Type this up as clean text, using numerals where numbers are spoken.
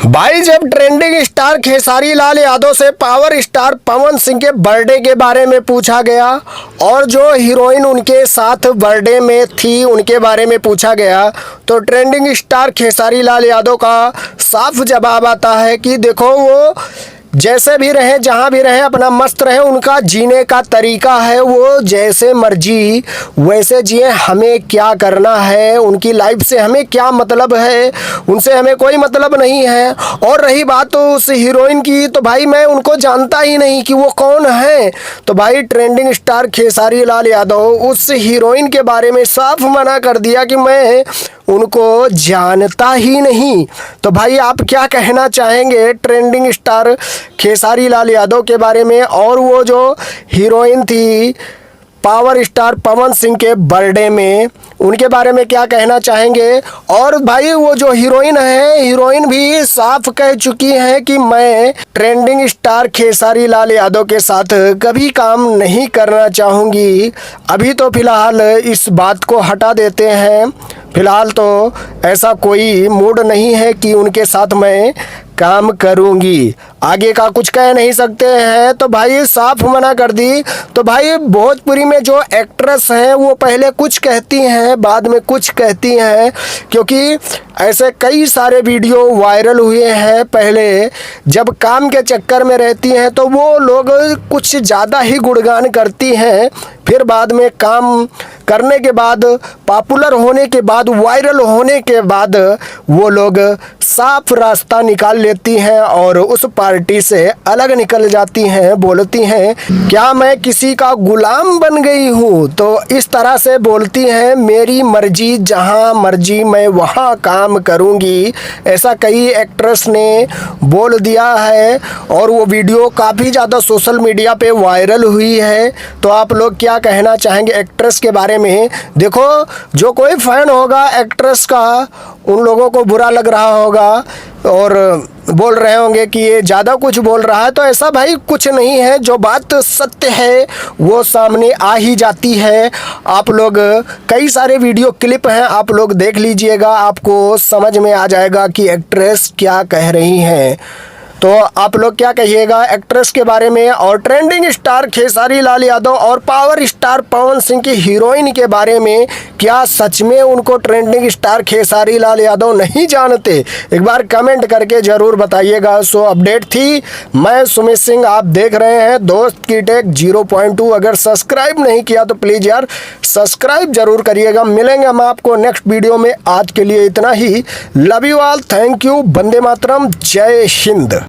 भाई जब trending star Khesari Lal Yadav से पावर स्टार पवन सिंह के बर्थडे के बारे में पूछा गया और जो हीरोइन उनके साथ बर्थडे में थी उनके बारे में पूछा गया तो ट्रेंडिंग स्टार खेसारी लाल यादव का साफ जवाब आता है कि देखो वो जैसे भी रहे जहाँ भी रहे अपना मस्त रहे। उनका जीने का तरीका है, वो जैसे मर्जी वैसे जिए, हमें क्या करना है, उनकी लाइफ से हमें क्या मतलब है, उनसे हमें कोई मतलब नहीं है। और रही बात तो उस हीरोइन की, तो भाई मैं उनको जानता ही नहीं कि वो कौन है। तो भाई ट्रेंडिंग स्टार खेसारी लाल यादव उस हीरोइन के बारे में साफ मना कर दिया कि मैं उनको जानता ही नहीं। तो भाई आप क्या कहना चाहेंगे ट्रेंडिंग स्टार खेसारी लाल यादव के बारे में और वो जो हीरोइन थी पावर स्टार पवन सिंह के बर्थडे में, उनके बारे में क्या कहना चाहेंगे? और भाई वो जो हीरोइन है, हीरोइन भी साफ कह चुकी है कि मैं ट्रेंडिंग स्टार खेसारी लाल यादव के साथ कभी काम नहीं करना चाहूँगी। अभी तो फिलहाल इस बात को हटा देते हैं, फिलहाल तो ऐसा कोई मूड नहीं है कि उनके साथ मैं काम करूंगी। आगे का कुछ कह नहीं सकते हैं, तो भाई साफ मना कर दी। तो भाई भोजपुरी में जो एक्ट्रेस हैं वो पहले कुछ कहती हैं बाद में कुछ कहती हैं, क्योंकि ऐसे कई सारे वीडियो वायरल हुए हैं। पहले जब काम के चक्कर में रहती हैं तो वो लोग कुछ ज़्यादा ही गुणगान करती हैं, फिर बाद में काम करने के बाद, पॉपुलर होने के बाद, वायरल होने के बाद वो लोग साफ रास्ता निकाल लेती हैं और उस पार्टी से अलग निकल जाती हैं। बोलती हैं क्या मैं किसी का गुलाम बन गई हूँ, तो इस तरह से बोलती हैं मेरी मर्जी, जहाँ मर्जी मैं वहाँ काम करूँगी। ऐसा कई एक्ट्रेस ने बोल दिया है और वो वीडियो काफ़ी ज़्यादा सोशल मीडिया पे वायरल हुई है। तो आप लोग क्या कहना चाहेंगे एक्ट्रेस के बारे में? देखो जो कोई फैन होगा एक्ट्रेस का, उन लोगों को बुरा लग रहा होगा और बोल रहे होंगे कि ये ज़्यादा कुछ बोल रहा है। तो ऐसा भाई कुछ नहीं है, जो बात सत्य है वो सामने आ ही जाती है। आप लोग कई सारे वीडियो क्लिप हैं, आप लोग देख लीजिएगा, आपको समझ में आ जाएगा कि एक्ट्रेस क्या कह रही हैं। तो आप लोग क्या कहिएगा एक्ट्रेस के बारे में? और ट्रेंडिंग स्टार खेसारी लाल यादव और पावर स्टार पवन सिंह की हीरोइन के बारे में, क्या सच में उनको ट्रेंडिंग स्टार खेसारी लाल यादव नहीं जानते? एक बार कमेंट करके ज़रूर बताइएगा। सो अपडेट थी, मैं सुमित सिंह, आप देख रहे हैं दोस्त की टेक 0.2। अगर सब्सक्राइब नहीं किया तो प्लीज़ यार सब्सक्राइब जरूर करिएगा। मिलेंगे हम आपको नेक्स्ट वीडियो में। आज के लिए इतना ही। Love you all, thank you, Vande Mataram, जय हिंद।